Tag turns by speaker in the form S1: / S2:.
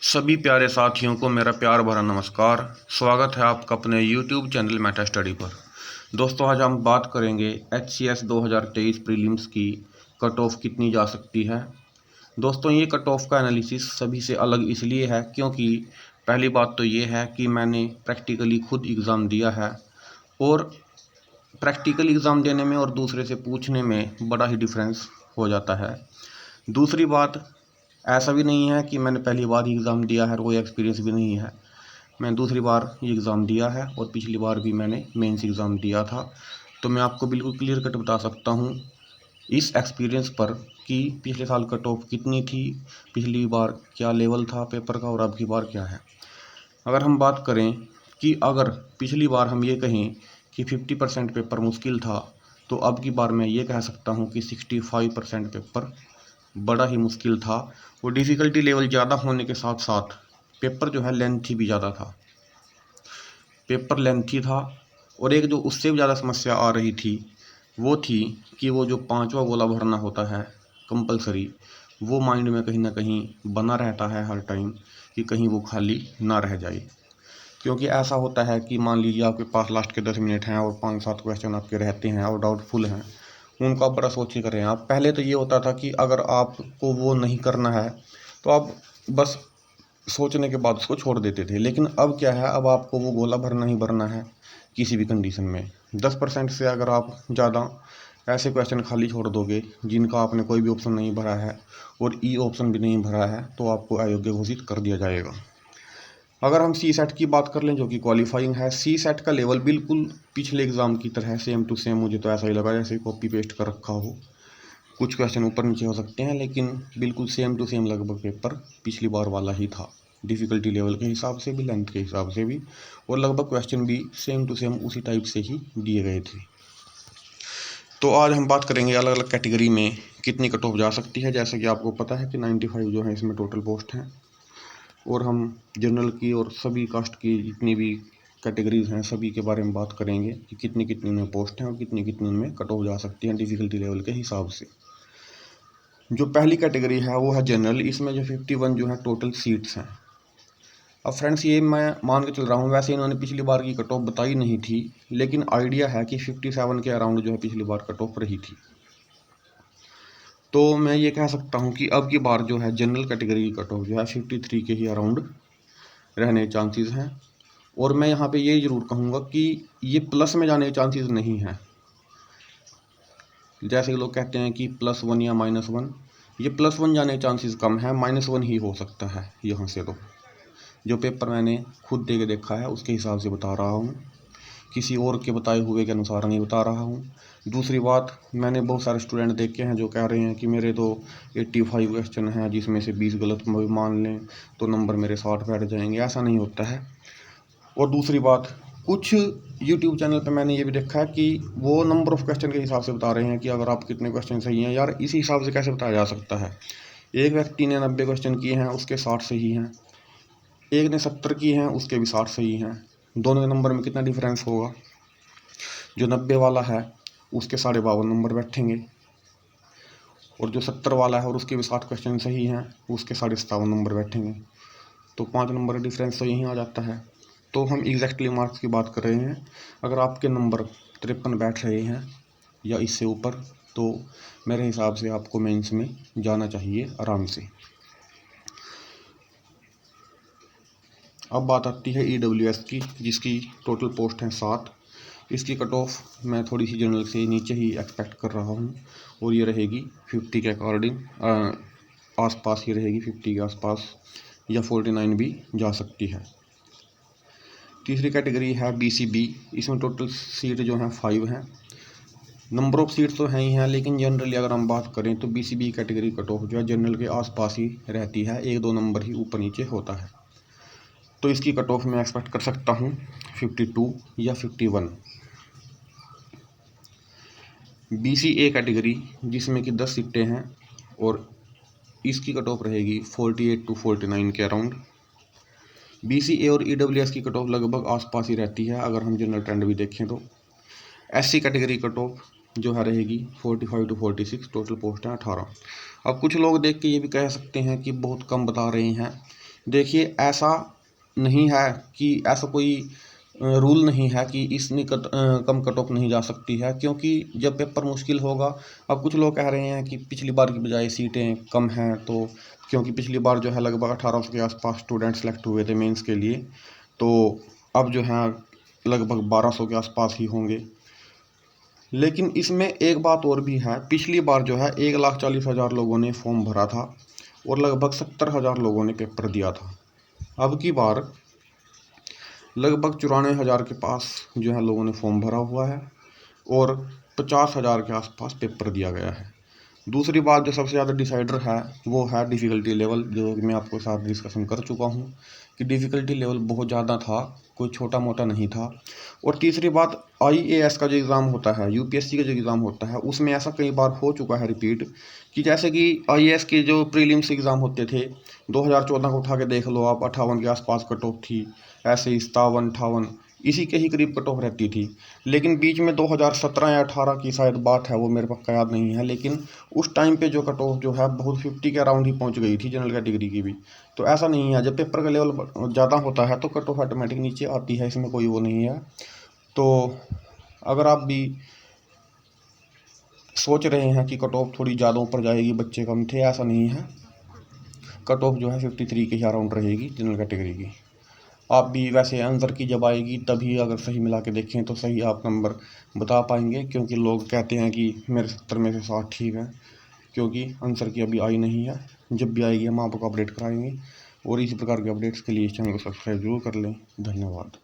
S1: सभी प्यारे साथियों को मेरा प्यार भरा नमस्कार। स्वागत है आपका अपने YouTube चैनल मेटा स्टडी पर। दोस्तों, आज हम बात करेंगे HCS 2023 प्रीलिम्स की कट ऑफ कितनी जा सकती है। दोस्तों, ये कट ऑफ का एनालिसिस सभी से अलग इसलिए है क्योंकि पहली बात तो ये है कि मैंने प्रैक्टिकली खुद एग्ज़ाम दिया है और प्रैक्टिकल एग्ज़ाम देने में और दूसरे से पूछने में बड़ा ही डिफरेंस हो जाता है। दूसरी बात, ऐसा भी नहीं है कि मैंने पहली बार ही एग्ज़ाम दिया है और कोई एक्सपीरियंस भी नहीं है। मैं दूसरी बार ये एग्ज़ाम दिया है और पिछली बार भी मैंने मेंस एग्ज़ाम दिया था। तो मैं आपको बिल्कुल क्लियर कट बता सकता हूँ इस एक्सपीरियंस पर कि पिछले साल कट ऑफ कितनी थी, पिछली बार क्या लेवल था पेपर का और अब की बार क्या है। अगर हम बात करें कि अगर पिछली बार हम ये कहें कि 50% पेपर मुश्किल था, तो अब की बार मैं ये कह सकता हूँ कि 65% पेपर बड़ा ही मुश्किल था। वो डिफ़िकल्टी लेवल ज़्यादा होने के साथ साथ पेपर जो है लेंथी भी ज़्यादा था। पेपर लेंथी था और एक जो उससे भी ज़्यादा समस्या आ रही थी वो थी कि वो जो पांचवा गोला भरना होता है कंपलसरी, वो माइंड में कहीं ना कहीं बना रहता है हर टाइम कि कहीं वो खाली ना रह जाए। क्योंकि ऐसा होता है कि मान लीजिए आपके पास लास्ट के 10 मिनट हैं और 5-7 क्वेश्चन आपके रहते हैं और डाउटफुल हैं, उनको आप बड़ा सोच के करें। आप पहले तो ये होता था कि अगर आपको वो नहीं करना है तो आप बस सोचने के बाद उसको छोड़ देते थे, लेकिन अब क्या है, अब आपको वो गोला भरना ही भरना है किसी भी कंडीशन में। 10% से अगर आप ज़्यादा ऐसे क्वेश्चन खाली छोड़ दोगे जिनका आपने कोई भी ऑप्शन नहीं भरा है और ई ऑप्शन भी नहीं भरा है, तो आपको अयोग्य घोषित कर दिया जाएगा। अगर हम सी सेट की बात कर लें जो कि क्वालिफाइंग है, सी सेट का लेवल बिल्कुल पिछले एग्ज़ाम की तरह सेम टू सेम, मुझे तो ऐसा ही लगा जैसे कॉपी पेस्ट कर रखा हो। कुछ क्वेश्चन ऊपर नीचे हो सकते हैं लेकिन बिल्कुल सेम टू सेम लगभग पेपर पिछली बार वाला ही था, डिफ़िकल्टी लेवल के हिसाब से भी, लेंथ के हिसाब से भी, और लगभग क्वेश्चन भी सेम टू सेम उसी टाइप से ही दिए गए थे। तो आज हम बात करेंगे अलग अलग कैटेगरी में कितनी कट ऑफ जा सकती है। जैसे कि आपको पता है कि 95 जो है इसमें टोटल पोस्ट हैं, और हम जनरल की और सभी कास्ट की जितनी भी कैटेगरीज हैं सभी के बारे में बात करेंगे कि कितनी कितनी उनमें पोस्ट हैं और कितनी कितनी उनमें कट ऑफ जा सकती हैं डिफ़िकल्टी लेवल के हिसाब से। जो पहली कैटेगरी है वो है जनरल। इसमें जो 51 जो है टोटल सीट्स हैं। अब फ्रेंड्स, ये मैं मान के चल रहा हूँ, वैसे इन्होंने पिछली बार की कट ऑफ बताई नहीं थी, लेकिन आइडिया है कि 57 के अराउंड जो है पिछली बार कट ऑफ रही थी। तो मैं ये कह सकता हूँ कि अब की बार जो है जनरल कैटेगरी की कट ऑफ जो है 53 के ही अराउंड रहने के चांसेस हैं। और मैं यहाँ पे ये ज़रूर कहूँगा कि ये प्लस में जाने के चांसेस नहीं हैं। जैसे लोग कहते हैं कि +1 या -1, ये +1 जाने के चांसेस कम है, -1 ही हो सकता है यहाँ से। तो जो पेपर मैंने खुद दे के देखा है उसके हिसाब से बता रहा हूँ, किसी और के बताए हुए के अनुसार नहीं बता रहा हूँ। दूसरी बात, मैंने बहुत सारे स्टूडेंट देखे हैं जो कह रहे हैं कि मेरे तो 85 क्वेश्चन हैं जिसमें से 20 गलत मान लें तो नंबर मेरे 60 बैठ जाएंगे। ऐसा नहीं होता है। और दूसरी बात, कुछ यूट्यूब चैनल पे मैंने ये भी देखा है कि वो नंबर ऑफ़ क्वेश्चन के हिसाब से बता रहे हैं कि अगर आप कितने क्वेश्चन सही हैं। यार, इस हिसाब से कैसे बताया जा सकता है? एक व्यक्ति ने 90 क्वेश्चन किए हैं, उसके 60 सही हैं, एक ने 70 किए हैं, उसके भी 60 सही हैं। दोनों के नंबर में कितना डिफरेंस होगा? जो 90 वाला है उसके 52.5 नंबर बैठेंगे, और जो 70 वाला है और उसके भी 60 क्वेश्चन सही हैं उसके 57.5 नंबर बैठेंगे। तो 5 नंबर का डिफरेंस तो यहीं आ जाता है। तो हम एग्जैक्टली मार्क्स की बात कर रहे हैं। अगर आपके नंबर 53 बैठ रहे हैं या इससे ऊपर, तो मेरे हिसाब से आपको मेंस में जाना चाहिए आराम से। अब बात आती है EWS की, जिसकी टोटल पोस्ट हैं 7। इसकी कट ऑफ मैं थोड़ी सी जनरल से नीचे ही एक्सपेक्ट कर रहा हूँ और ये रहेगी 50 के अकॉर्डिंग, आसपास ही रहेगी, 50 के आसपास, या 49 भी जा सकती है। तीसरी कैटेगरी है BCB। इसमें टोटल सीट जो हैं 5 हैं। नंबर ऑफ सीट्स तो हैं ही हैं, लेकिन जनरली अगर हम बात करें तो BCB कैटेगरी कट ऑफ जो है जनरल के आसपास ही रहती है, 1-2 नंबर ही ऊपर नीचे होता है। तो इसकी कट ऑफ मैं एक्सपेक्ट कर सकता हूँ 52 या 51। BCA कैटेगरी जिसमें कि 10 सीटें हैं और इसकी कट ऑफ रहेगी 48 to 49 के अराउंड। BCA और EWS की कट ऑफ लगभग आसपास ही रहती है अगर हम जनरल ट्रेंड भी देखें तो। SC कैटेगरी कट ऑफ जो है रहेगी 45 to 46, टोटल पोस्ट है 18। अब कुछ लोग देख के ये भी कह सकते हैं कि बहुत कम बता रहे हैं, देखिए, ऐसा नहीं है कि ऐसा कोई रूल नहीं है कि इसमें कम कट ऑफ नहीं जा सकती है, क्योंकि जब पेपर मुश्किल होगा। अब कुछ लोग कह रहे हैं कि पिछली बार की बजाय सीटें कम हैं, तो क्योंकि पिछली बार जो है लगभग 1800 के आसपास स्टूडेंट सेलेक्ट हुए थे मेंस के लिए, तो अब जो है लगभग 1200 के आसपास ही होंगे। लेकिन इसमें एक बात और भी है, पिछली बार जो है 1,40,000 लोगों ने फॉर्म भरा था और लगभग 70,000 लोगों ने पेपर दिया था। अब की बार लगभग 94,000 के पास जो है लोगों ने फॉर्म भरा हुआ है और 50,000 के आसपास पेपर दिया गया है। दूसरी बात जो सबसे ज़्यादा डिसाइडर है वो है डिफ़िकल्टी लेवल, जो मैं आपके साथ डिस्कशन कर चुका हूँ कि डिफ़िकल्टी लेवल बहुत ज़्यादा था, कोई छोटा मोटा नहीं था। और तीसरी बात, IAS का जो एग्ज़ाम होता है, UPSC का जो एग्ज़ाम होता है, उसमें ऐसा कई बार हो चुका है रिपीट, कि जैसे कि IAS के जो प्रीलिम्स एग्ज़ाम होते थे 2014 को उठा के देख लो आप, 58 के आसपास कट ऑफ थी, ऐसे ही 57-58 इसी के ही करीब कट ऑफ रहती थी। लेकिन बीच में 2017 या 18 की शायद बात है, वो मेरे पक्का याद नहीं है, लेकिन उस टाइम पे जो कट ऑफ जो है बहुत 50 के अराउंड ही पहुंच गई थी जनरल कैटेगरी की भी। तो ऐसा नहीं है, जब पेपर का लेवल ज़्यादा होता है तो कट ऑफ ऑटोमेटिक नीचे आती है, इसमें कोई वो नहीं है। तो अगर आप भी सोच रहे हैं कि कट ऑफ थोड़ी ज़्यादा ऊपर जाएगी, बच्चे कम थे, ऐसा नहीं है। कट ऑफ जो है 53 के ही अराउंड रहेगी जनरल कैटेगरी की। आप भी वैसे आंसर की जब आएगी तभी अगर सही मिला के देखें तो सही आप नंबर बता पाएंगे, क्योंकि लोग कहते हैं कि मेरे 70 में से 60 ठीक है, क्योंकि आंसर की अभी आई नहीं है। जब भी आएगी हम आपको अपडेट कराएंगे, और इसी प्रकार के अपडेट्स के लिए इस चैनल को सब्सक्राइब जरूर कर लें। धन्यवाद।